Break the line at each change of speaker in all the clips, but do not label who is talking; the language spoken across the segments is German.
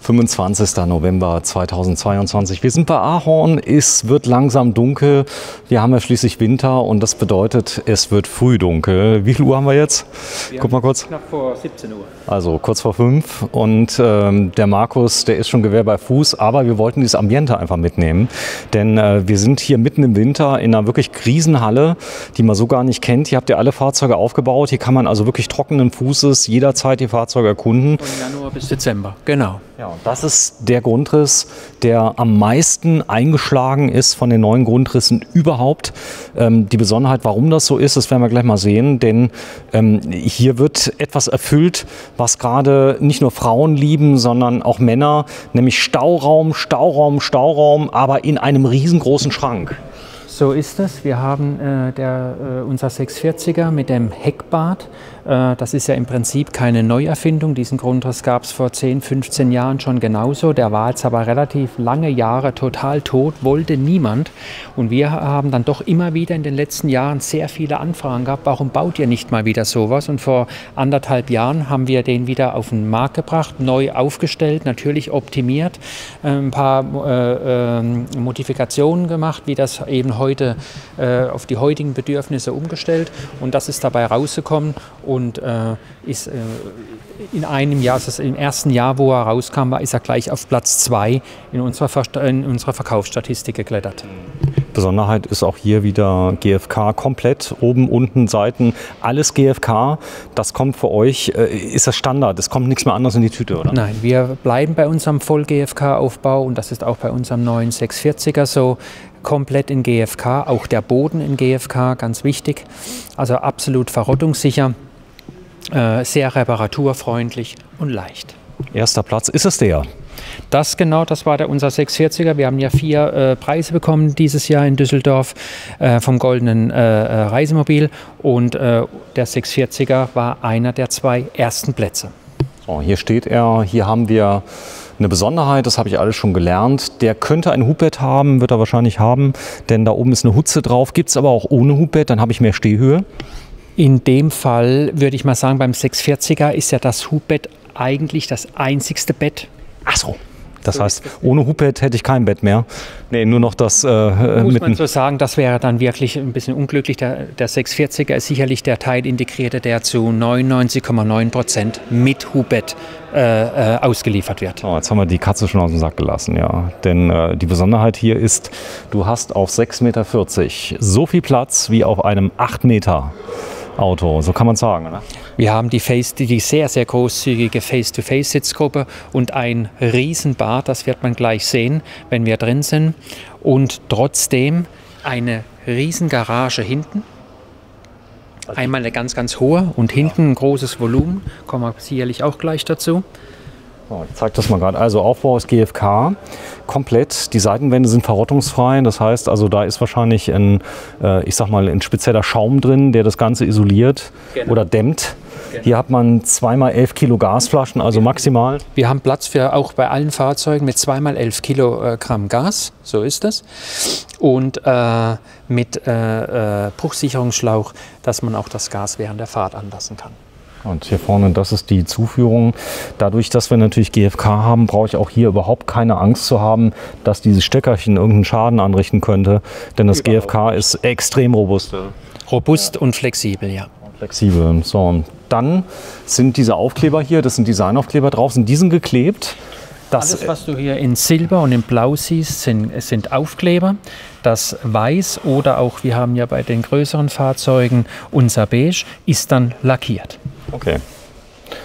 25. November 2022. Wir sind bei Ahorn, es wird langsam dunkel. Wir haben ja schließlich Winter und das bedeutet, es wird früh dunkel. Wie viel Uhr haben wir jetzt? Guck mal kurz.
Knapp vor 17 Uhr.
Also kurz vor 5 und der Markus, der ist schon Gewehr bei Fuß, aber wir wollten dieses Ambiente einfach mitnehmen, denn wir sind hier mitten im Winter in einer wirklich Riesenhalle, die man so gar nicht kennt. Hier habt ihr alle Fahrzeuge aufgebaut, hier kann man also wirklich trockenen Fußes jederzeit die Fahrzeuge erkunden.
Von Januar bis Dezember, genau.
Ja, und das ist der Grundriss, der am meisten eingeschlagen ist von den neuen Grundrissen überhaupt. Die Besonderheit, warum das so ist, das werden wir gleich mal sehen, denn hier wird etwas erfüllt, was gerade nicht nur Frauen lieben, sondern auch Männer, nämlich Stauraum, Stauraum, Stauraum, aber in einem riesengroßen Schrank.
So ist es. Wir haben unser 640er mit dem Heckbad. Das ist ja im Prinzip keine Neuerfindung. Diesen Grundriss gab es vor 10, 15 Jahren schon genauso. Der war jetzt aber relativ lange Jahre total tot, wollte niemand. Und wir haben dann doch immer wieder in den letzten Jahren sehr viele Anfragen gehabt, warum baut ihr nicht mal wieder sowas? Und vor 1,5 Jahren haben wir den wieder auf den Markt gebracht, neu aufgestellt, natürlich optimiert, ein paar Modifikationen gemacht, wie das eben heute auf die heutigen Bedürfnisse umgestellt. Und das ist dabei rausgekommen. Und ist in einem Jahr, also im ersten Jahr, wo er rauskam, ist er gleich auf Platz 2 in unserer Verkaufsstatistik geklettert.
Besonderheit ist auch hier wieder GFK komplett, oben, unten, Seiten, alles GFK. Das kommt für euch, ist das Standard, es kommt nichts mehr anderes in die Tüte, oder?
Nein, wir bleiben bei unserem Voll-GFK-Aufbau und das ist auch bei unserem neuen 640er so. Komplett in GFK, auch der Boden in GFK, ganz wichtig. Also absolut verrottungssicher, sehr reparaturfreundlich und leicht.
Erster Platz, ist es der?
Das war unser 640er. Wir haben ja 4 Preise bekommen dieses Jahr in Düsseldorf vom Goldenen Reisemobil und der 640er war einer der 2 ersten Plätze.
So, hier steht er, hier haben wir eine Besonderheit, das habe ich alles schon gelernt. Der könnte ein Hubbett haben, wird er wahrscheinlich haben, denn da oben ist eine Hutze drauf. Gibt es aber auch ohne Hubbett, dann habe ich mehr Stehhöhe. In dem Fall würde ich mal sagen, beim 640er ist ja das Hubbett eigentlich das einzigste Bett. Ach so. Das heißt, ohne Hubbett hätte ich kein Bett mehr. Nee, nur noch das
muss man so sagen, das wäre dann wirklich ein bisschen unglücklich. Der 640er ist sicherlich der Teilintegrierte, der zu 99,9% mit Hubbett ausgeliefert wird.
Oh, jetzt haben wir die Katze schon aus dem Sack gelassen, ja. Denn die Besonderheit hier ist, du hast auf 6,40 Meter so viel Platz wie auf einem 8 Meter Auto, so kann man sagen, oder?
Wir haben die sehr, sehr großzügige Face-to-Face-Sitzgruppe und ein Riesenbad, das wird man gleich sehen, wenn wir drin sind. Und trotzdem eine Riesengarage hinten. Einmal eine ganz, ganz hohe und hinten ein großes Volumen. Kommen wir sicherlich auch gleich dazu.
Ich zeige das mal gerade. Also Aufbau ist GFK, komplett. Die Seitenwände sind verrottungsfrei. Das heißt, also da ist wahrscheinlich ein spezieller Schaum drin, der das Ganze isoliert oder dämmt. Genau. Hier hat man 2x11 Kilo Gasflaschen, also maximal.
Wir haben Platz für auch bei allen Fahrzeugen mit 2x11 Kilogramm Gas, so ist das. Und mit Bruchsicherungsschlauch, dass man auch das Gas während der Fahrt anlassen kann.
Und hier vorne, das ist die Zuführung. Dadurch, dass wir natürlich GFK haben, brauche ich auch hier überhaupt keine Angst zu haben, dass dieses Steckerchen irgendeinen Schaden anrichten könnte. Denn das GFK ist extrem robust.
Robust und flexibel, ja.
Flexibel. So, und dann sind diese Aufkleber hier, das sind Designaufkleber drauf, sind diesen geklebt.
Alles, was du hier in Silber und in Blau siehst, sind Aufkleber. Das Weiß oder auch, wir haben ja bei den größeren Fahrzeugen unser Beige, ist dann lackiert.
Okay.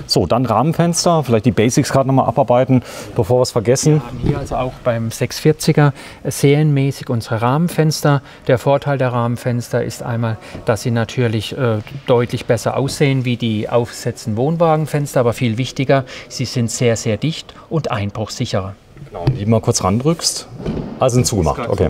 So, dann Rahmenfenster, vielleicht die Basics gerade nochmal abarbeiten, bevor wir es vergessen.
Wir haben hier also auch beim 640er serienmäßig unsere Rahmenfenster. Der Vorteil der Rahmenfenster ist einmal, dass sie natürlich deutlich besser aussehen wie die aufgesetzten Wohnwagenfenster, aber viel wichtiger, sie sind sehr, sehr dicht und einbruchsicherer.
Genau, und die mal kurz randrückst. Also sind zugemacht, okay.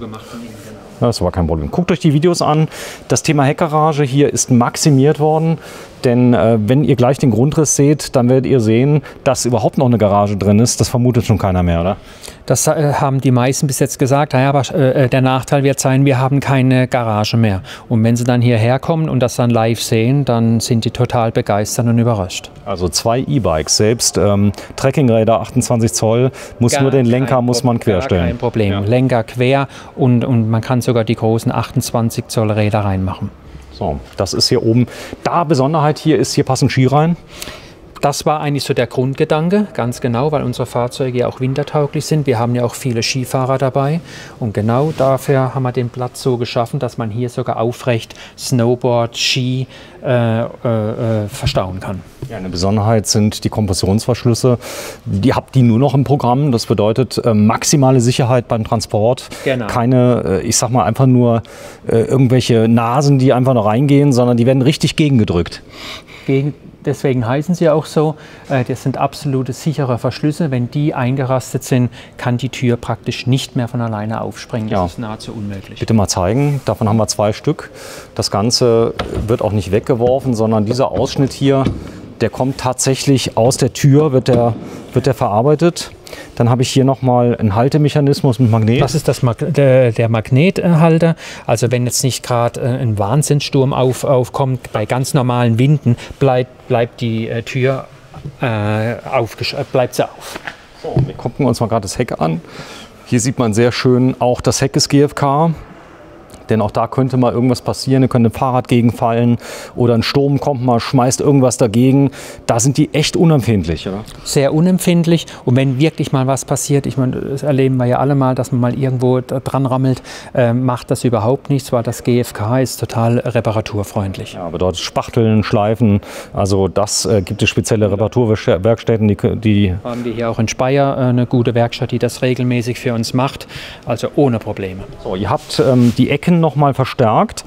Das war kein Problem. Guckt euch die Videos an. Das Thema Heckgarage hier ist maximiert worden. Denn wenn ihr gleich den Grundriss seht, dann werdet ihr sehen, dass überhaupt noch eine Garage drin ist. Das vermutet schon keiner mehr, oder?
Das haben die meisten bis jetzt gesagt. Ja, aber der Nachteil wird sein, wir haben keine Garage mehr. Und wenn sie dann hierher kommen und das dann live sehen, dann sind die total begeistert und überrascht.
Also 2 E-Bikes, selbst Trekkingräder 28 Zoll, nur den Lenker muss man querstellen.
Kein Problem,
ja.
Lenker quer und man kann sogar die großen 28 Zoll Räder reinmachen.
So, das ist hier oben. Da Besonderheit hier ist, hier passen Ski rein.
Das war eigentlich so der Grundgedanke, ganz genau, weil unsere Fahrzeuge ja auch wintertauglich sind. Wir haben ja auch viele Skifahrer dabei und genau dafür haben wir den Platz so geschaffen, dass man hier sogar aufrecht Snowboard, Ski verstauen kann.
Ja, eine Besonderheit sind die Kompressionsverschlüsse. Die habt ihr nur noch im Programm. Das bedeutet maximale Sicherheit beim Transport.
Genau.
Keine, ich sag mal, einfach nur irgendwelche Nasen, die einfach noch reingehen, sondern die werden richtig gegengedrückt.
Deswegen heißen sie auch so. Das sind absolute sichere Verschlüsse. Wenn die eingerastet sind, kann die Tür praktisch nicht mehr von alleine aufspringen. Das ist nahezu unmöglich.
Bitte mal zeigen. Davon haben wir 2 Stück. Das Ganze wird auch nicht weggeworfen, sondern dieser Ausschnitt hier, der kommt tatsächlich aus der Tür, wird der verarbeitet. Dann habe ich hier nochmal einen Haltemechanismus mit Magnet.
Das ist der Magnethalter. Also wenn jetzt nicht gerade ein Wahnsinnssturm aufkommt, bei ganz normalen Winden bleibt die Tür bleibt sie auf.
So, wir gucken uns mal gerade das Heck an. Hier sieht man sehr schön, auch das Heck ist GFK. Denn auch da könnte mal irgendwas passieren, da könnte ein Fahrrad gegenfallen oder ein Sturm kommt mal, schmeißt irgendwas dagegen. Da sind die echt unempfindlich, oder?
Sehr unempfindlich. Und wenn wirklich mal was passiert, ich meine, das erleben wir ja alle mal, dass man mal irgendwo dran rammelt, macht das überhaupt nichts, weil das GFK ist total reparaturfreundlich.
Ja, bedeutet Spachteln, Schleifen, also das gibt es spezielle Reparaturwerkstätten, die
haben wir hier auch in Speyer eine gute Werkstatt, die das regelmäßig für uns macht, also ohne Probleme.
So, ihr habt die Ecken noch mal verstärkt.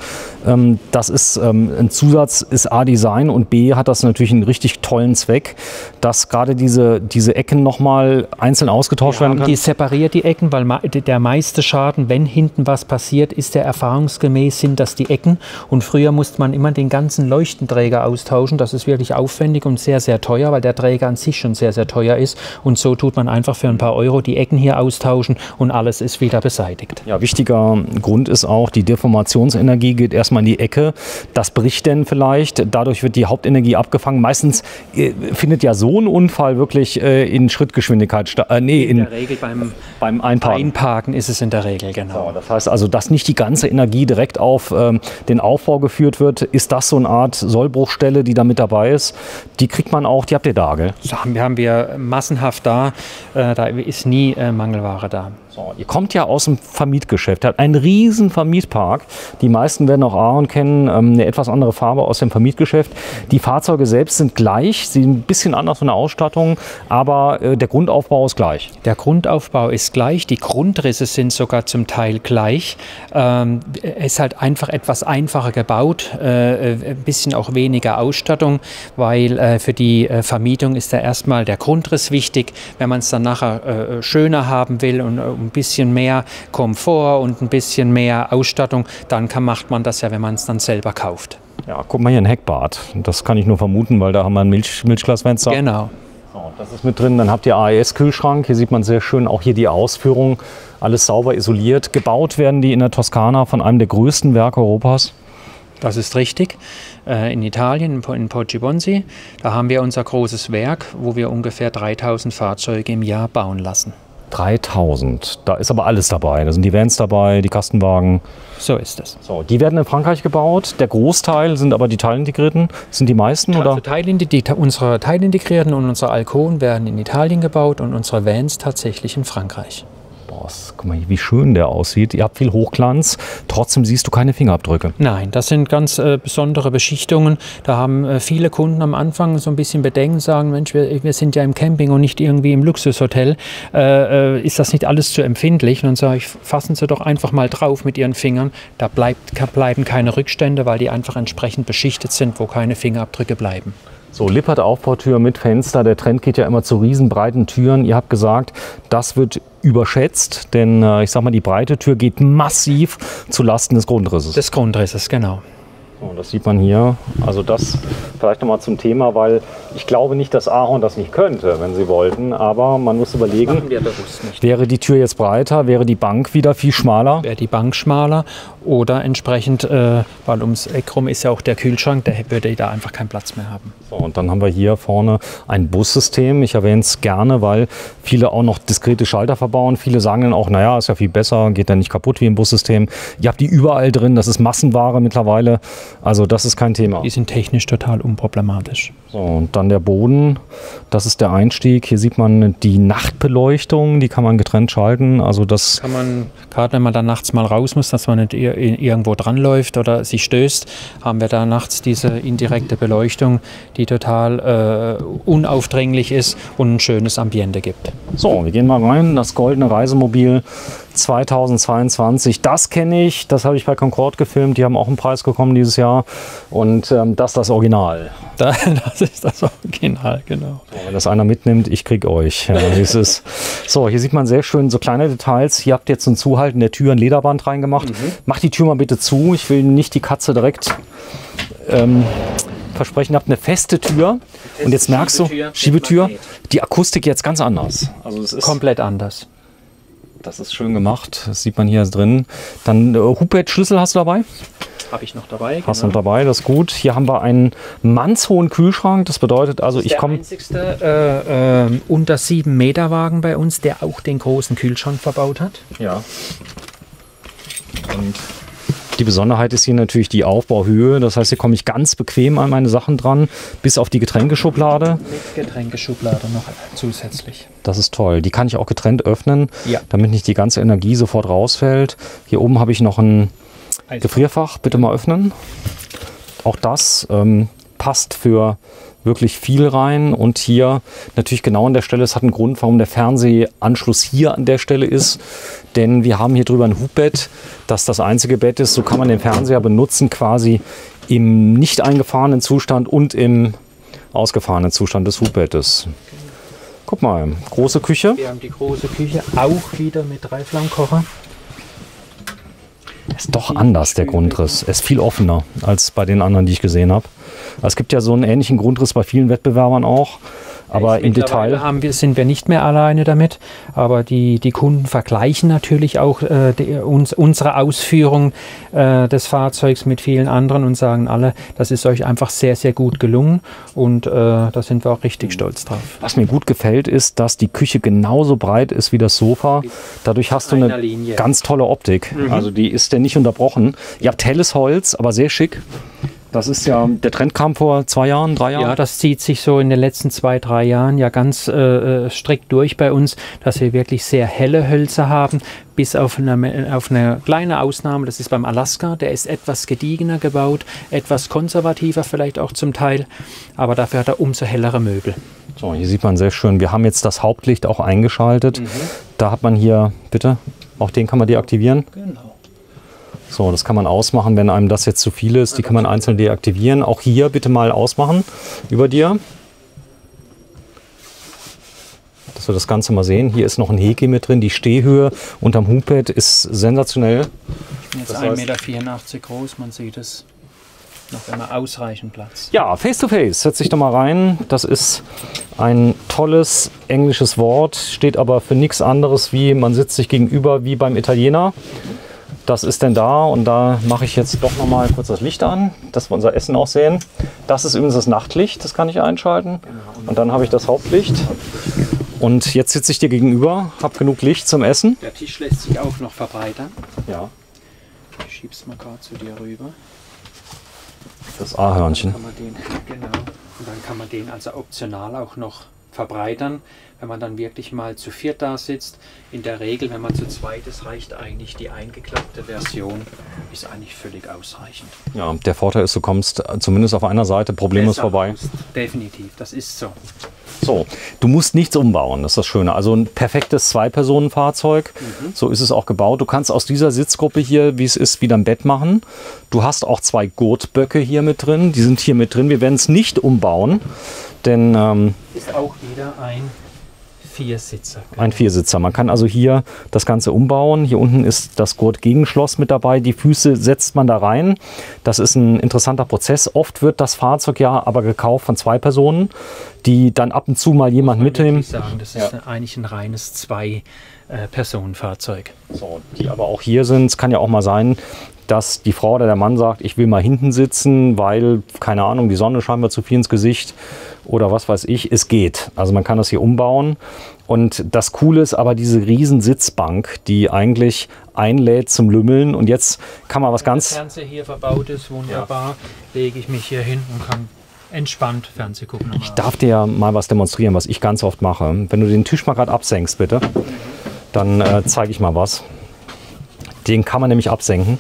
Das ist ein Zusatz, ist A Design und B hat das natürlich einen richtig tollen Zweck, dass gerade diese Ecken noch mal einzeln ausgetauscht werden können.
Die separiert die Ecken, weil der meiste Schaden, wenn hinten was passiert, ist der erfahrungsgemäß sind das die Ecken. Und früher musste man immer den ganzen Leuchtenträger austauschen. Das ist wirklich aufwendig und sehr, sehr teuer, weil der Träger an sich schon sehr, sehr teuer ist. Und so tut man einfach für ein paar Euro die Ecken hier austauschen und alles ist wieder beseitigt.
Ja, wichtiger Grund ist auch, die Deformationsenergie geht erstmal in die Ecke. Das bricht dann vielleicht. Dadurch wird die Hauptenergie abgefangen. Meistens findet ja so ein Unfall wirklich in Schrittgeschwindigkeit statt.
In der Regel beim Einparken ist es in der Regel, genau.
So, das heißt also, dass nicht die ganze Energie direkt auf den Aufbau geführt wird. Ist das so eine Art Sollbruchstelle, die da mit dabei ist? Die kriegt man auch, die habt ihr da, gell?
So, haben wir massenhaft da. Da ist nie Mangelware da.
So, ihr kommt ja aus dem Vermietgeschäft, ihr habt einen riesen Vermietpark. Die meisten werden auch Aaron kennen, eine etwas andere Farbe aus dem Vermietgeschäft. Die Fahrzeuge selbst sind gleich, sie sind ein bisschen anders von der Ausstattung, aber der Grundaufbau ist gleich.
Der Grundaufbau ist gleich, die Grundrisse sind sogar zum Teil gleich. Es ist halt einfach etwas einfacher gebaut, ein bisschen auch weniger Ausstattung, weil für die Vermietung ist ja erstmal der Grundriss wichtig. Wenn man es dann nachher schöner haben will und ein bisschen mehr Komfort und ein bisschen mehr Ausstattung, dann macht man das ja, wenn man es dann selber kauft.
Ja, guck mal hier, ein Heckbad. Das kann ich nur vermuten, weil da haben wir ein Milchglasfenster.
Genau.
So, das ist mit drin. Dann habt ihr AES-Kühlschrank. Hier sieht man sehr schön auch hier die Ausführung. Alles sauber isoliert. Gebaut werden die in der Toskana von einem der größten Werke Europas.
Das ist richtig. In Italien, in Poggibonsi. Da haben wir unser großes Werk, wo wir ungefähr 3000 Fahrzeuge im Jahr bauen lassen.
3000. Da ist aber alles dabei. Da sind die Vans dabei, die Kastenwagen.
So ist es.
So, die werden in Frankreich gebaut. Der Großteil sind aber die Teilintegrierten. Sind die meisten?
Also
oder?
Unsere Teilintegrierten und unsere Alkoven werden in Italien gebaut und unsere Vans tatsächlich in Frankreich.
Guck mal, wie schön der aussieht. Ihr habt viel Hochglanz, trotzdem siehst du keine Fingerabdrücke.
Nein, das sind ganz besondere Beschichtungen. Da haben viele Kunden am Anfang so ein bisschen Bedenken, sagen, Mensch, wir sind ja im Camping und nicht irgendwie im Luxushotel. Ist das nicht alles zu empfindlich? Und dann sage ich, fassen Sie doch einfach mal drauf mit Ihren Fingern. Da bleiben keine Rückstände, weil die einfach entsprechend beschichtet sind, wo keine Fingerabdrücke bleiben.
So, Lippert-Aufbautür mit Fenster. Der Trend geht ja immer zu riesenbreiten Türen. Ihr habt gesagt, das wird überschätzt, denn ich sag mal, die breite Tür geht massiv zu Lasten des Grundrisses.
Des Grundrisses, genau.
So, das sieht man hier. Also das vielleicht nochmal zum Thema, weil ich glaube nicht, dass Ahorn das nicht könnte, wenn sie wollten. Aber man muss überlegen,
Machen wir bewusst nicht.
wäre die Tür jetzt breiter, wäre die Bank wieder viel schmaler?
Wäre die Bank schmaler oder entsprechend, weil ums Eck rum ist ja auch der Kühlschrank, der würde da einfach keinen Platz mehr haben.
So, und dann haben wir hier vorne ein Bussystem. Ich erwähne es gerne, weil viele auch noch diskrete Schalter verbauen. Viele sagen dann auch, naja, ist ja viel besser, geht dann nicht kaputt wie im Bussystem. Ihr habt die überall drin, das ist Massenware mittlerweile. Also das ist kein Thema.
Die sind technisch total unproblematisch.
So, und dann der Boden, das ist der Einstieg. Hier sieht man die Nachtbeleuchtung, die kann man getrennt schalten. Also das
Kann man, gerade wenn man dann nachts mal raus muss, dass man nicht irgendwo dran läuft oder sich stößt, haben wir da nachts diese indirekte Beleuchtung, die total unaufdringlich ist und ein schönes Ambiente gibt.
So, wir gehen mal rein. Das goldene Reisemobil 2022, das kenne ich. Das habe ich bei Concorde gefilmt. Die haben auch einen Preis bekommen dieses Jahr. Und das ist das Original.
Das ist das Original, genau.
So, wenn das einer mitnimmt, ich krieg euch. Ja, es ist so, hier sieht man sehr schön so kleine Details. Hier habt ihr jetzt zum Zuhalten der Tür ein Lederband reingemacht. Macht die Tür mal bitte zu. Ich will nicht die Katze direkt versprechen. Ihr habt eine feste Tür. Und jetzt merkst du, Schiebetür, die Akustik jetzt ganz anders. Also es ist
Komplett anders.
Das ist schön gemacht. Das sieht man hier drin. Dann Hubbett-Schlüssel hast du dabei?
Habe ich noch dabei.
Hast du noch dabei, das ist gut. Hier haben wir einen mannshohen Kühlschrank. Das bedeutet also, ich komme.
Der einzigste unter 7 Meter Wagen bei uns, der auch den großen Kühlschrank verbaut hat.
Ja. Und die Besonderheit ist hier natürlich die Aufbauhöhe. Das heißt, hier komme ich ganz bequem an meine Sachen dran, bis auf die Getränkeschublade.
Mit Getränkeschublade noch zusätzlich.
Das ist toll. Die kann ich auch getrennt öffnen,
Ja.
damit nicht die ganze Energie sofort rausfällt. Hier oben habe ich noch ein Gefrierfach. Bitte mal öffnen. Auch das passt für wirklich viel rein. Und hier natürlich genau an der Stelle, es hat einen Grund, warum der Fernsehanschluss hier an der Stelle ist. Denn wir haben hier drüber ein Hubbett, das das einzige Bett ist. So kann man den Fernseher benutzen, quasi im nicht eingefahrenen Zustand und im ausgefahrenen Zustand des Hubbettes. Guck mal, große Küche.
Wir haben die große Küche auch wieder mit 3 Flammkocher.
Ist doch anders, der Grundriss. Er ist viel offener als bei den anderen, die ich gesehen habe. Es gibt ja so einen ähnlichen Grundriss bei vielen Wettbewerbern auch. Aber im Detail
sind wir nicht mehr alleine damit. Aber die Kunden vergleichen natürlich auch unsere Ausführung des Fahrzeugs mit vielen anderen und sagen alle, das ist euch einfach sehr, sehr gut gelungen. Und da sind wir auch richtig stolz drauf.
Was mir gut gefällt, ist, dass die Küche genauso breit ist wie das Sofa. Dadurch hast du eine ganz tolle Optik. Also die ist ja nicht unterbrochen. Ihr habt helles Holz, aber sehr schick. Das ist ja, der Trend kam vor 2 Jahren, 3 Jahren.
Ja, das zieht sich so in den letzten 2, 3 Jahren ja ganz strikt durch bei uns, dass wir wirklich sehr helle Hölzer haben, bis auf eine kleine Ausnahme, das ist beim Alaska, der ist etwas gediegener gebaut, etwas konservativer vielleicht auch zum Teil, aber dafür hat er umso hellere Möbel.
So, hier sieht man sehr schön, wir haben jetzt das Hauptlicht auch eingeschaltet. Da hat man hier, bitte, auch den kann man deaktivieren.
Genau.
So, das kann man ausmachen, wenn einem das jetzt zu viel ist. Die kann man einzeln deaktivieren. Auch hier bitte mal ausmachen über dir. Dass wir das Ganze mal sehen. Hier ist noch ein Heki mit drin. Die Stehhöhe unterm Hubbett ist sensationell.
Ich bin jetzt 1,84 Meter groß, man sieht es. Noch immer ausreichend Platz.
Ja, Face to Face. Setz dich doch mal rein. Das ist ein tolles englisches Wort. Steht aber für nichts anderes wie, man sitzt sich gegenüber wie beim Italiener. Das ist denn da und da mache ich jetzt doch noch mal kurz das Licht an, dass wir unser Essen auch sehen. Das ist übrigens das Nachtlicht, das kann ich einschalten. Und dann habe ich das Hauptlicht. Und jetzt sitze ich dir gegenüber, habe genug Licht zum Essen.
Der Tisch lässt sich auch noch verbreitern.
Ja.
Ich schieb's mal gerade zu dir rüber.
Das A-Hörnchen.
Genau. Und dann kann man den also optional auch noch verbreitern, wenn man dann wirklich mal zu 4 da sitzt. In der Regel, wenn man zu 2 ist, reicht eigentlich die eingeklappte Version, ist eigentlich völlig ausreichend.
Ja, der Vorteil ist, du kommst zumindest auf einer Seite problemlos vorbei.
Definitiv, das ist so.
So, du musst nichts umbauen, das ist das Schöne. Also ein perfektes 2-Personen-Fahrzeug, so ist es auch gebaut. Du kannst aus dieser Sitzgruppe hier, wie es ist, wieder ein Bett machen. Du hast auch 2 Gurtböcke hier mit drin, die sind hier mit drin. Wir werden es nicht umbauen, denn
ist auch wieder ein Viersitzer.
Ein Viersitzer. Man kann also hier das Ganze umbauen. Hier unten ist das Gurtgegenschloss mit dabei. Die Füße setzt man da rein. Das ist ein interessanter Prozess. Oft wird das Fahrzeug ja aber gekauft von 2 Personen, die dann ab und zu mal jemand mitnehmen.
Ich sagen, das ist eigentlich ein reines 2-Personen-Fahrzeug.
So, die aber auch hier sind. Es kann ja auch mal sein, dass die Frau oder der Mann sagt, ich will mal hinten sitzen, weil, keine Ahnung, die Sonne scheint mir zu viel ins Gesicht oder was weiß ich. Es geht. Also man kann das hier umbauen. Und das Coole ist aber diese riesen Sitzbank, die eigentlich einlädt zum Lümmeln. Und jetzt kann man was ganz...
Wenn der Fernseher hier verbaut ist, wunderbar, lege ich mich hier hin und kann entspannt Fernsehen gucken.
Ich darf dir mal was demonstrieren, was ich ganz oft mache. Wenn du den Tisch mal gerade absenkst, bitte, dann zeige ich mal was. Den kann man nämlich absenken.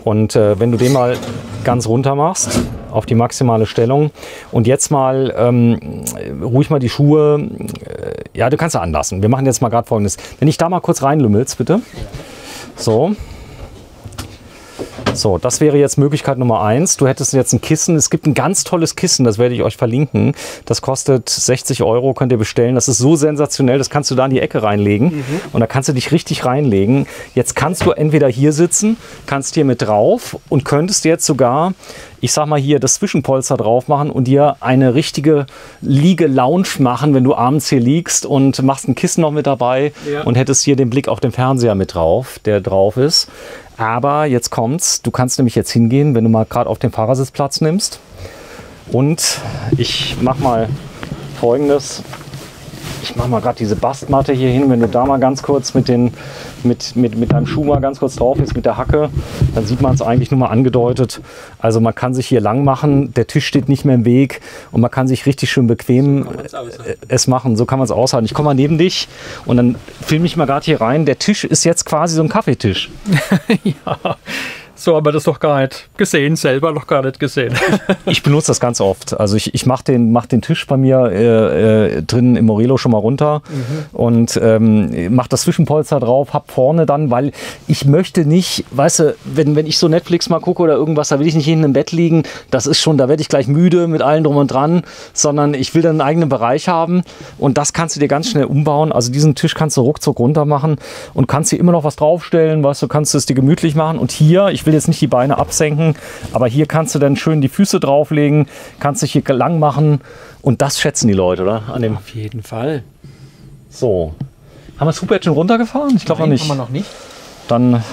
Und wenn du den mal ganz runter machst, auf die maximale Stellung und jetzt mal ruhig mal die Schuhe, ja, du kannst ja anlassen. Wir machen jetzt mal gerade Folgendes. Wenn ich da mal kurz reinlümmelst, bitte. So. So, das wäre jetzt Möglichkeit Nummer 1. Du hättest jetzt ein Kissen. Es gibt ein ganz tolles Kissen, das werde ich euch verlinken. Das kostet 60 €, könnt ihr bestellen. Das ist so sensationell, das kannst du da in die Ecke reinlegen. Und da kannst du dich richtig reinlegen. Jetzt kannst du entweder hier sitzen, kannst hier mit drauf und könntest jetzt sogar, ich sag mal hier, das Zwischenpolster drauf machen und dir eine richtige Liege-Lounge machen, wenn du abends hier liegst und machst ein Kissen noch mit dabei und hättest hier den Blick auf den Fernseher mit drauf, der drauf ist. Aber jetzt kommt's, du kannst nämlich jetzt hingehen, wenn du mal gerade auf den Fahrersitz Platz nimmst. Und ich mache mal Folgendes. Ich mache mal gerade diese Bastmatte hier hin, wenn du da mal ganz kurz mit deinem Schuh mal ganz kurz drauf ist, mit der Hacke, dann sieht man es eigentlich nur mal angedeutet. Also man kann sich hier lang machen, der Tisch steht nicht mehr im Weg und man kann sich richtig schön bequem es machen. So kann man es aushalten. Ich komme mal neben dich und dann filme ich mal gerade hier rein. Der Tisch ist jetzt quasi so ein Kaffeetisch.
Ja. So haben wir das doch gar nicht gesehen, selber noch gar nicht gesehen.
Ich benutze das ganz oft. Also ich mache den Tisch bei mir drin im Morelo schon mal runter und mache das Zwischenpolster drauf, hab vorne dann, weil ich möchte nicht, weißt du, wenn ich so Netflix mal gucke oder irgendwas, da will ich nicht hinten im Bett liegen. Das ist schon, da werde ich gleich müde mit allem drum und dran, sondern ich will dann einen eigenen Bereich haben und das kannst du dir ganz schnell umbauen. Also diesen Tisch kannst du ruckzuck runter machen und kannst hier immer noch was draufstellen, weißt du, kannst es dir gemütlich machen. Und hier, ich will jetzt nicht die Beine absenken, aber hier kannst du dann schön die Füße drauflegen, kannst dich hier lang machen und das schätzen die Leute, oder?
Auf jeden Fall.
So. Haben wir das Hubbett schon runtergefahren? Ich glaube noch nicht.
Haben wir noch nicht.
Dann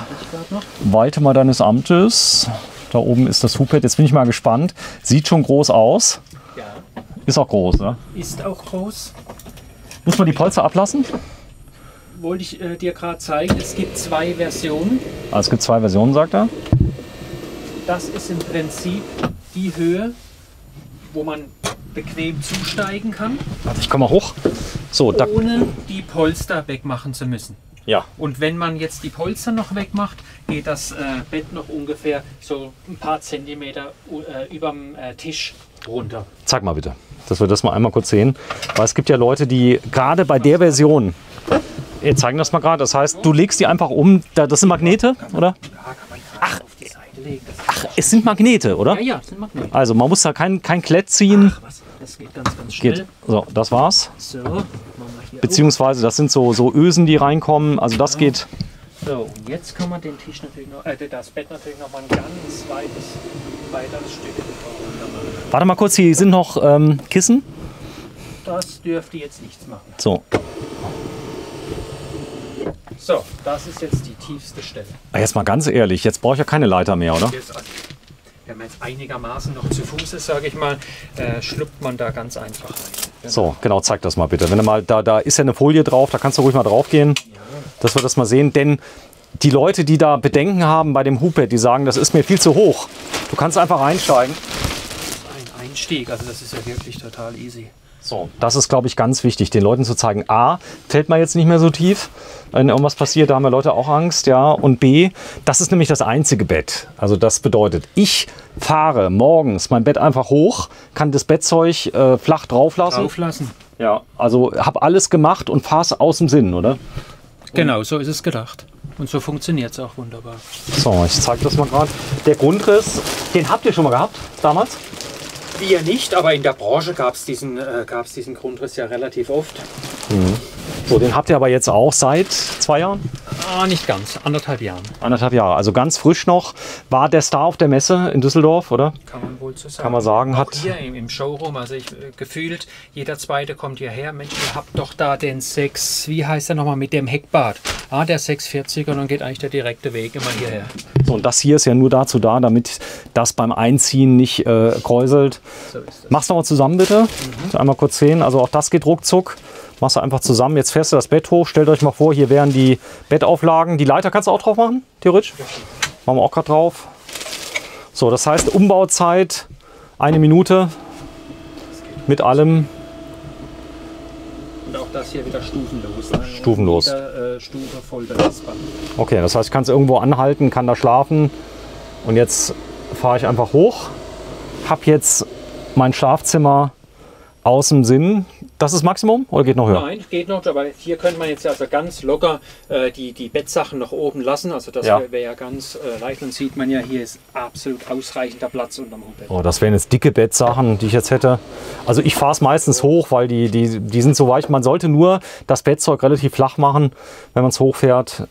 walte mal deines Amtes. Da oben ist das Hubbett. Jetzt bin ich mal gespannt. Sieht schon groß aus.
Ja.
Ist auch groß, ne?
Ist auch groß.
Muss man die Polster ablassen?
Wollte ich dir gerade zeigen, es gibt 2 Versionen.
Also es gibt 2 Versionen, sagt er.
Das ist im Prinzip die Höhe, wo man bequem zusteigen kann,
Also ich komme mal hoch. So, da.
ohne die Polster wegmachen zu müssen.
Ja.
Und wenn man jetzt die Polster noch wegmacht, geht das Bett noch ungefähr so ein paar Zentimeter überm Tisch runter.
Zeig mal bitte, dass wir das mal einmal kurz sehen. Weil es gibt ja Leute, die gerade bei der Version, wir zeigen das mal gerade, das heißt, du legst die einfach um, das sind Magnete, oder?
Ja, kann man gerade auf die Seite legen.
Ach, es sind Magnete, oder?
Ja, das sind Magnete.
Also man muss da kein Klett ziehen.
Ach, was? Das geht ganz schnell.
Geht. So, das war's.
So, machen wir hier
Beziehungsweise das sind so Ösen, die reinkommen. Also das geht.
So, und jetzt kann man den Tisch natürlich noch, das Bett natürlich noch mal ein ganz weiteres Stück runter machen.
Warte mal kurz, hier sind noch Kissen.
Das dürfte jetzt nichts machen.
So.
So, das ist jetzt die tiefste Stelle.
Jetzt mal ganz ehrlich, jetzt brauche ich ja keine Leiter mehr, oder?
Jetzt, also, wenn man jetzt einigermaßen noch zu Fuß ist, sage ich mal, schlüpft man da ganz einfach rein.
So, genau, zeig das mal bitte. Wenn du mal, da ist ja eine Folie drauf, da kannst du ruhig mal drauf gehen, dass wir das mal sehen. Denn die Leute, die da Bedenken haben bei dem Hubbett, die sagen, das ist mir viel zu hoch. Du kannst einfach einsteigen.
Das ist ein Einstieg, also das ist ja wirklich total easy.
So, das ist, glaube ich, ganz wichtig, den Leuten zu zeigen, A, fällt man jetzt nicht mehr so tief, wenn irgendwas passiert, da haben wir Leute auch Angst, ja, und B, das ist nämlich das einzige Bett. Also das bedeutet, ich fahre morgens mein Bett einfach hoch, kann das Bettzeug flach drauflassen. Ja, also habe alles gemacht und fahre es aus dem Sinn, oder?
Genau, so ist es gedacht. Und so funktioniert es auch wunderbar.
So, ich zeige das mal gerade. Der Grundriss, den habt ihr schon mal gehabt, damals?
Wir nicht, aber in der Branche gab es diesen Grundriss ja relativ oft.
So, den habt ihr aber jetzt auch seit 2 Jahren?
Ah, nicht ganz, 1,5 Jahren.
1,5 Jahre, also ganz frisch noch. War der Star auf der Messe in Düsseldorf, oder?
Kann man wohl so sagen.
Kann man sagen.
Auch
Hat
hier im Showroom, also gefühlt, jeder Zweite kommt hierher. Mensch, ihr habt doch da den 6, wie heißt der nochmal, mit dem Heckbad. Ah, der 640er, und dann geht eigentlich der direkte Weg immer hierher.
so, und das hier ist ja nur dazu da, damit das beim Einziehen nicht kräuselt.
So ist das.
Mach's noch mal zusammen, bitte. Einmal kurz sehen. Also auch das geht ruckzuck. Machst du einfach zusammen. Jetzt fährst du das Bett hoch. Stellt euch mal vor, hier wären die Bettauflagen. Die Leiter kannst du auch drauf machen, theoretisch. Machen wir auch gerade drauf. So, das heißt Umbauzeit 1 Minute mit allem.
Und auch das hier wieder stufenlos. Ne?
Stufenlos.
Jeder, Stufe voll belastbar.
Okay, das heißt, ich kann es irgendwo anhalten, kann da schlafen. Und jetzt fahre ich einfach hoch. Hab jetzt mein Schlafzimmer aus dem Sinn. Das ist Maximum oder geht noch höher?
Nein, geht noch, aber hier könnte man jetzt also ganz locker die Bettsachen noch oben lassen. Also das
Ja.
wäre ja ganz leicht. Dann sieht man ja, hier ist absolut ausreichender Platz unterm Hochbett.
Oh, das wären jetzt dicke Bettsachen, die ich jetzt hätte. Also ich fahre es meistens hoch, weil die sind so weich. Man sollte nur das Bettzeug relativ flach machen, wenn man es hochfährt.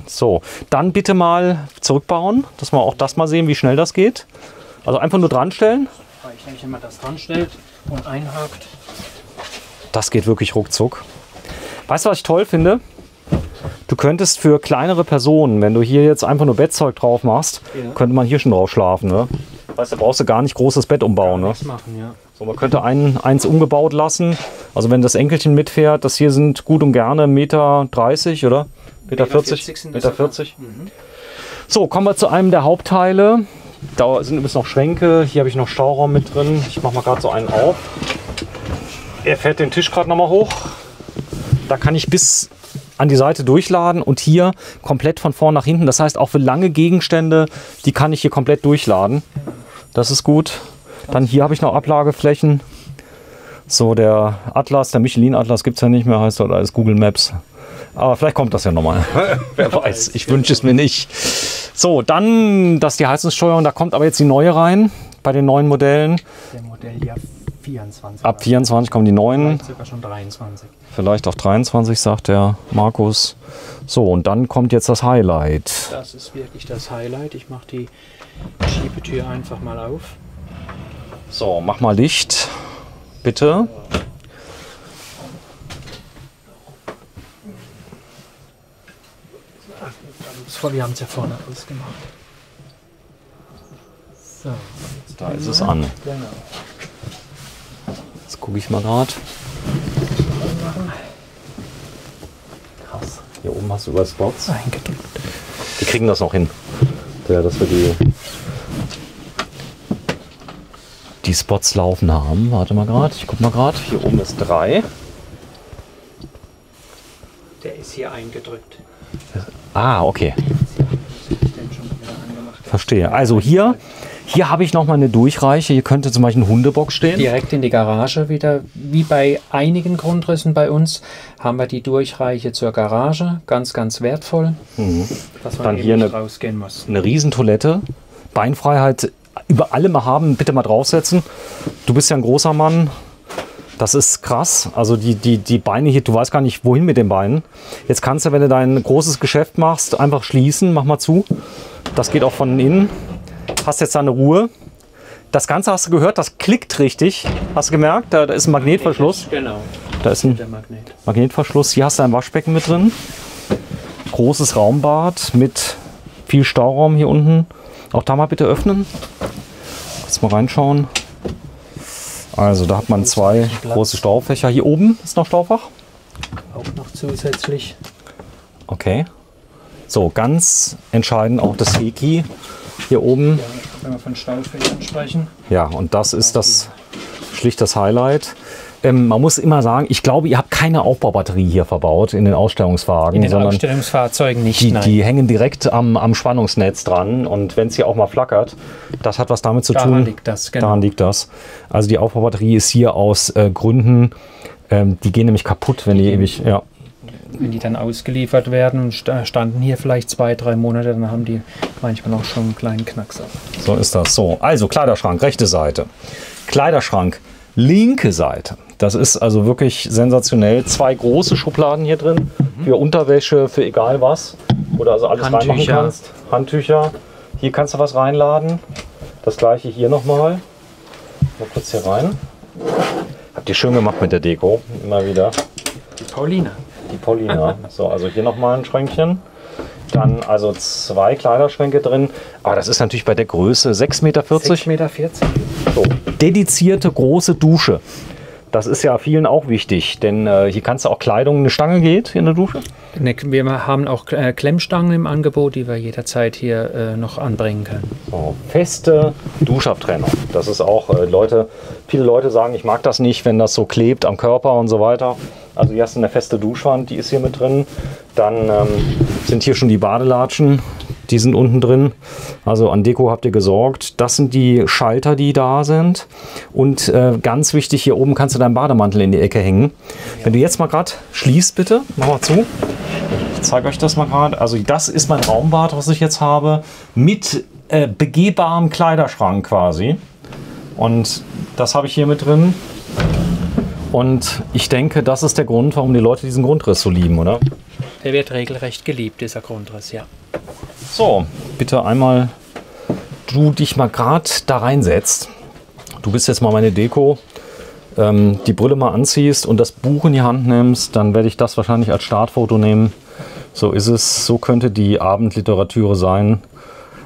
So, dann bitte mal zurückbauen, dass wir auch das mal sehen, wie schnell das geht. Also einfach nur dran stellen.
Ich denke, wenn man das dran stellt und einhakt.
Das geht wirklich ruckzuck. Weißt du, was ich toll finde? Du könntest für kleinere Personen, wenn du hier jetzt einfach nur Bettzeug drauf machst,
Ja.
könnte man hier schon drauf schlafen. Ne? Weißt du, da brauchst du gar nicht großes Bett umbauen. Ne?
Das machen, ja.
So, man könnte eins umgebaut lassen. Also wenn das Enkelchen mitfährt, das hier sind gut und gerne 1,30 Meter, oder? 1,40 Meter?
sind das
1,40
sogar.
Meter. So, kommen wir zu einem der Hauptteile. Da sind übrigens noch Schränke. Hier habe ich noch Stauraum mit drin. Ich mache mal gerade so einen auf. Er fährt den Tisch gerade noch mal hoch. Da kann ich bis an die Seite durchladen und hier komplett von vorn nach hinten. Das heißt, auch für lange Gegenstände, die kann ich hier komplett durchladen. Das ist gut. Dann hier habe ich noch Ablageflächen. So, der Atlas, der Michelin-Atlas gibt es ja nicht mehr, heißt dort alles Google Maps. Aber vielleicht kommt das ja nochmal. Wer weiß, ich wünsche es mir nicht. So, dann das ist die Heizungssteuerung. Da kommt aber jetzt die neue rein, bei den neuen Modellen.
Der Modell ja 24.
Ab 24 kommen die neuen.
Vielleicht sogar schon 23.
Vielleicht auch 23, sagt der Markus. So, und dann kommt jetzt das Highlight.
Das ist wirklich das Highlight. Ich mache die Schiebetür einfach mal auf.
So, mach mal Licht, bitte.
Wir haben es ja vorne ausgemacht. So,
Da ist es an.
genau.
Jetzt gucke ich mal gerade. Krass. Hier oben hast du über Spots.
Eingedrückt.
Wir kriegen das noch hin. Ja, dass wir die Spots laufen haben. Warte mal gerade. Ich gucke mal gerade. Hier oben ist 3.
Der ist hier eingedrückt.
Ah, okay.
Ich den schon wieder angemacht.
Verstehe. Also hier habe ich noch mal eine Durchreiche. Hier könnte zum Beispiel eine Hundebox stehen.
Direkt in die Garage wieder. Wie bei einigen Grundrissen bei uns haben wir die Durchreiche zur Garage. Ganz, ganz wertvoll. Dass man
Dann
eben
hier
nicht
eine-
rausgehen muss.
Eine Riesentoilette. Beinfreiheit über alle mal haben. Bitte mal draufsetzen. Du bist ja ein großer Mann. Das ist krass. Also die Beine hier, du weißt gar nicht, wohin mit den Beinen. Jetzt kannst du, wenn du dein großes Geschäft machst, einfach schließen. Mach mal zu. Das geht auch von innen. Hast jetzt da eine Ruhe. Das Ganze hast du gehört, das klickt richtig. Hast du gemerkt? Da ist ein Magnetverschluss.
Genau,
Da ist ein
der Magnet.
Magnetverschluss. Hier hast du ein Waschbecken mit drin. Großes Raumbad mit viel Stauraum hier unten. Auch da mal bitte öffnen. Kurz mal reinschauen. Also da hat man 2 große Staufächer. Hier oben ist noch Staufach.
Auch noch zusätzlich.
Okay. So, ganz entscheidend auch das Heki hier oben.
Ja, wenn wir von Staufächern sprechen.
Ja, und das ist schlicht das Highlight. Man muss immer sagen, ich glaube, ihr habt keine Aufbaubatterie hier verbaut in den Ausstellungswagen,
In den
sondern
Ausstellungsfahrzeugen nicht,
die hängen direkt am Spannungsnetz dran. Und wenn es hier auch mal flackert, das hat was damit zu tun.
Daran liegt das, genau.
Daran liegt das. Also die Aufbaubatterie ist hier aus Gründen, die gehen nämlich kaputt, wenn die ewig... Ja.
Wenn die dann ausgeliefert werden und standen hier vielleicht 2, 3 Monate, dann haben die manchmal auch schon einen kleinen Knackser.
So ist das. So, also Kleiderschrank, rechte Seite. Kleiderschrank, linke Seite. Das ist also wirklich sensationell. 2 große Schubladen hier drin für Unterwäsche, für egal was. Oder also alles reinmachen kannst. Handtücher. Hier kannst du was reinladen. Das gleiche hier nochmal. Mal kurz hier rein. Habt ihr schön gemacht mit der Deko. Immer wieder.
Die Paulina.
Die Paulina. So, also hier nochmal ein Schränkchen. Dann also 2 Kleiderschränke drin. Aber das ist natürlich bei der Größe 6,40 Meter.
6,40 Meter.
So, dedizierte große Dusche. Das ist ja vielen auch wichtig, denn hier kannst du auch Kleidung, eine Stange geht in der Dusche?
Wir haben auch Klemmstangen im Angebot, die wir jederzeit hier noch anbringen können.
So, feste Duschabtrennung. Das ist auch, viele Leute sagen, ich mag das nicht, wenn das so klebt am Körper und so weiter. Also hier hast du eine feste Duschwand, die ist hier mit drin. Dann sind hier schon die Badelatschen, die sind unten drin. Also an Deko habt ihr gesorgt. Das sind die Schalter, die da sind. Und ganz wichtig, hier oben kannst du deinen Bademantel in die Ecke hängen. Wenn du jetzt mal gerade schließt, bitte, mach mal zu. Ich zeige euch das mal gerade. Also das ist mein Raumbad, was ich jetzt habe, mit begehbarem Kleiderschrank quasi. Und das habe ich hier mit drin. Und ich denke, das ist der Grund, warum die Leute diesen Grundriss so lieben, oder?
Der wird regelrecht geliebt, dieser Grundriss, ja.
So, bitte einmal, du dich mal gerade da reinsetzt. Du bist jetzt mal meine Deko. Die Brille mal anziehst und das Buch in die Hand nimmst, dann werde ich das wahrscheinlich als Startfoto nehmen. So ist es. So könnte die Abendliteratur sein.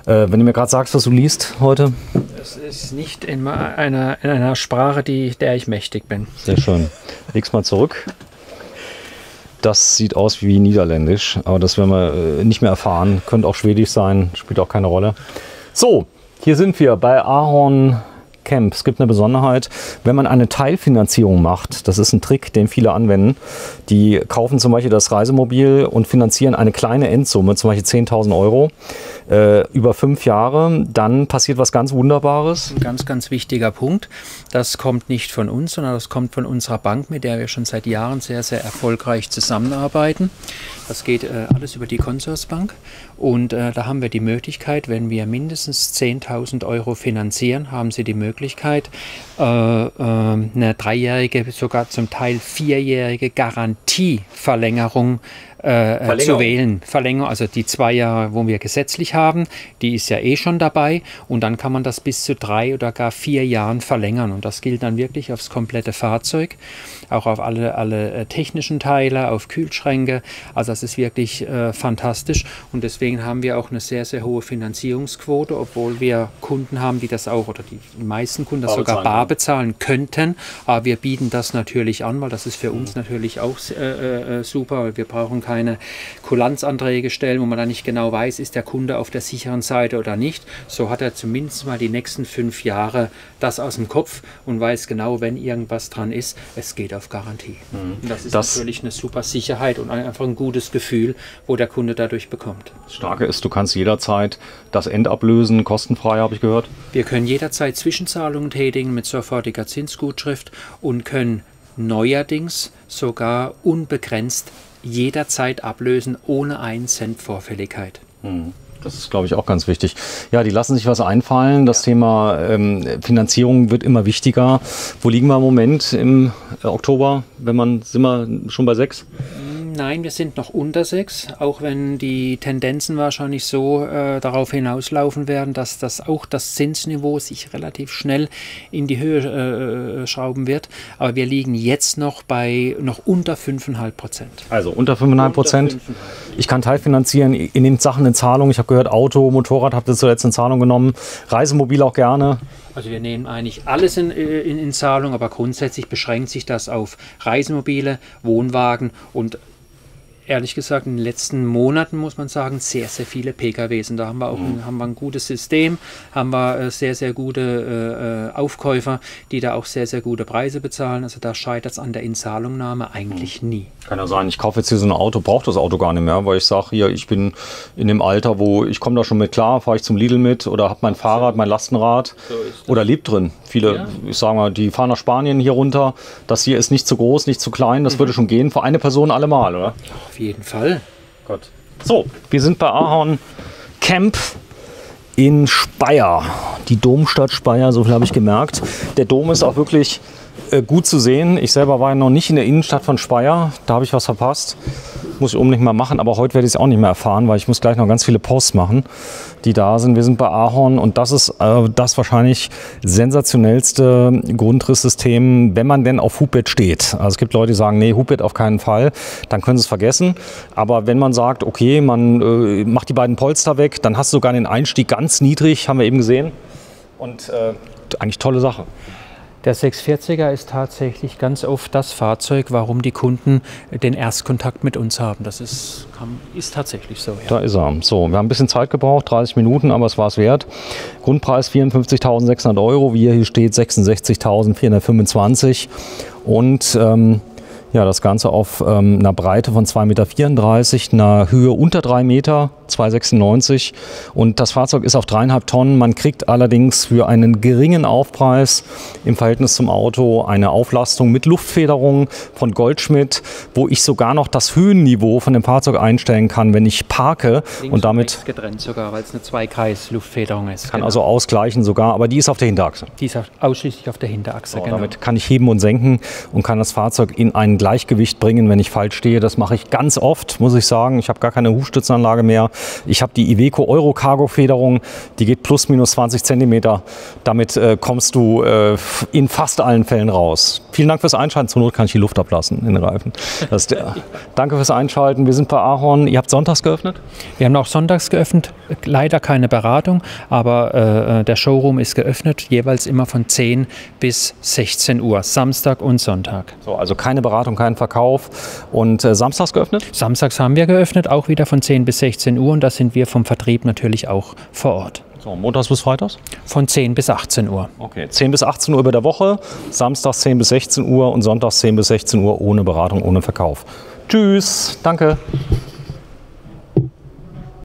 Wenn du mir gerade sagst, was du liest heute.
Es ist nicht in einer Sprache, der ich mächtig bin.
Sehr schön. Leg's mal zurück. Das sieht aus wie Niederländisch, aber das werden wir nicht mehr erfahren. Könnte auch Schwedisch sein, spielt auch keine Rolle. So, hier sind wir bei Ahorn Camp. Es gibt eine Besonderheit, wenn man eine Teilfinanzierung macht, das ist ein Trick, den viele anwenden, die kaufen zum Beispiel das Reisemobil und finanzieren eine kleine Endsumme, zum Beispiel 10.000 Euro, über 5 Jahre, dann passiert was ganz Wunderbares.
Ein ganz, ganz wichtiger Punkt. Das kommt nicht von uns, sondern das kommt von unserer Bank, mit der wir schon seit Jahren sehr, sehr erfolgreich zusammenarbeiten. Das geht alles über die Consorsbank und da haben wir die Möglichkeit, wenn wir mindestens 10.000 Euro finanzieren, haben Sie die Möglichkeit, eine 3-jährige, sogar zum Teil 4-jährige Garantieverlängerung zu wählen. Verlängerung, also die 2 Jahre, wo wir gesetzlich haben, die ist ja eh schon dabei und dann kann man das bis zu 3 oder gar 4 Jahren verlängern und das gilt dann wirklich aufs komplette Fahrzeug, auch auf alle technischen Teile, auf Kühlschränke, also das ist wirklich fantastisch und deswegen haben wir auch eine sehr, sehr hohe Finanzierungsquote, obwohl wir Kunden haben, die das auch, oder die meisten Kunden das sogar bar bezahlen könnten, aber wir bieten das natürlich an, weil das ist für uns natürlich auch super, weil wir brauchen keine Kulanzanträge stellen, wo man dann nicht genau weiß, ist der Kunde auf der sicheren Seite oder nicht. So hat er zumindest mal die nächsten 5 Jahre das aus dem Kopf und weiß genau, wenn irgendwas dran ist, es geht auf Garantie. Und das ist natürlich eine super Sicherheit und einfach ein gutes Gefühl, wo der Kunde dadurch bekommt.
Das Starke ist, du kannst jederzeit das endablösen, kostenfrei, habe ich gehört.
Wir können jederzeit Zwischenzahlungen tätigen mit sofortiger Zinsgutschrift und können neuerdings sogar unbegrenzt jederzeit ablösen, ohne 1 Cent Vorfälligkeit.
Das ist, glaube ich, auch ganz wichtig. Ja, die lassen sich was einfallen. Das Thema Finanzierung wird immer wichtiger. Wo liegen wir im Moment im Oktober? Sind wir schon bei 6?
Nein, wir sind noch unter 6, auch wenn die Tendenzen wahrscheinlich so darauf hinauslaufen werden, dass auch das Zinsniveau sich relativ schnell in die Höhe schrauben wird. Aber wir liegen jetzt noch bei unter 5,5%.
Also unter 5,5%. Ich kann teilfinanzieren in den Sachen in Zahlung. Ich habe gehört, Auto, Motorrad habt ihr zuletzt in Zahlung genommen. Reisemobil auch gerne.
Also wir nehmen eigentlich alles in Zahlung, aber grundsätzlich beschränkt sich das auf Reisemobile, Wohnwagen und ehrlich gesagt, in den letzten Monaten muss man sagen, sehr, sehr viele PKWs. Und da haben wir auch ein gutes System, haben wir sehr, sehr gute Aufkäufer, die da auch sehr, sehr gute Preise bezahlen. Also da scheitert es an der Inzahlungnahme eigentlich nie.
Kann ja sein, ich kaufe jetzt hier so ein Auto, brauche das Auto gar nicht mehr, weil ich sage, hier, ich bin in dem Alter, wo ich komme da schon mit klar, fahre ich zum Lidl mit oder habe mein Fahrrad, mein Lastenrad oder lebt drin. Viele, ich sage mal, die fahren nach Spanien hier runter. Das hier ist nicht zu groß, nicht zu klein, das würde schon gehen. Für eine Person allemal, oder?
Auf jeden Fall.
Gut. So, wir sind bei Ahorn Camp in Speyer. Die Domstadt Speyer, so viel habe ich gemerkt. Der Dom ist auch wirklich gut zu sehen. Ich selber war ja noch nicht in der Innenstadt von Speyer. Da habe ich was verpasst. Muss ich unbedingt mal machen, aber heute werde ich es auch nicht mehr erfahren, weil ich muss gleich noch ganz viele Posts machen, die da sind. Wir sind bei Ahorn und das ist das wahrscheinlich sensationellste Grundrisssystem, wenn man denn auf Hubbett steht. Also es gibt Leute, die sagen, nee, Hubbett auf keinen Fall, dann können sie es vergessen. Aber wenn man sagt, okay, man macht die beiden Polster weg, dann hast du sogar den Einstieg ganz niedrig, haben wir eben gesehen. Und eigentlich tolle Sache.
Der 640er ist tatsächlich ganz oft das Fahrzeug, warum die Kunden den Erstkontakt mit uns haben. Das ist tatsächlich so. Ja.
Da ist er. So, wir haben ein bisschen Zeit gebraucht, 30 Minuten, aber es war es wert. Grundpreis 54.600 €, wie hier steht 66.425 und ja, das Ganze auf einer Breite von 2,34 Meter, einer Höhe unter 3 Meter, 2,96. Und das Fahrzeug ist auf 3,5 Tonnen. Man kriegt allerdings für einen geringen Aufpreis im Verhältnis zum Auto eine Auflastung mit Luftfederung von Goldschmidt, wo ich sogar noch das Höhenniveau von dem Fahrzeug einstellen kann, wenn ich parke. Und damit
getrennt sogar, weil es eine Zweikreis-Luftfederung ist.
Kann also ausgleichen sogar, aber die ist auf der Hinterachse.
Die ist ausschließlich auf der Hinterachse,
genau. Damit kann ich heben und senken und kann das Fahrzeug in ein Gleichgewicht bringen, wenn ich falsch stehe. Das mache ich ganz oft, muss ich sagen. Ich habe gar keine Hufstützanlage mehr. Ich habe die Iveco Euro Cargo Federung, die geht plus minus 20 Zentimeter. Damit kommst du in fast allen Fällen raus. Vielen Dank fürs Einschalten. Zur Not kann ich die Luft ablassen in den Reifen. Danke fürs Einschalten. Wir sind bei Ahorn. Ihr habt sonntags geöffnet?
Wir haben auch sonntags geöffnet. Leider keine Beratung, aber der Showroom ist geöffnet, jeweils immer von 10 bis 16 Uhr, Samstag und Sonntag.
So, also keine Beratung, kein Verkauf. Und samstags geöffnet?
Samstags haben wir geöffnet, auch wieder von 10 bis 16 Uhr und da sind wir vom Vertrieb natürlich auch vor Ort.
So, montags bis freitags?
Von 10 bis 18 Uhr.
Okay, 10 bis 18 Uhr über der Woche, samstags 10 bis 16 Uhr und sonntags 10 bis 16 Uhr ohne Beratung, ohne Verkauf. Tschüss, danke.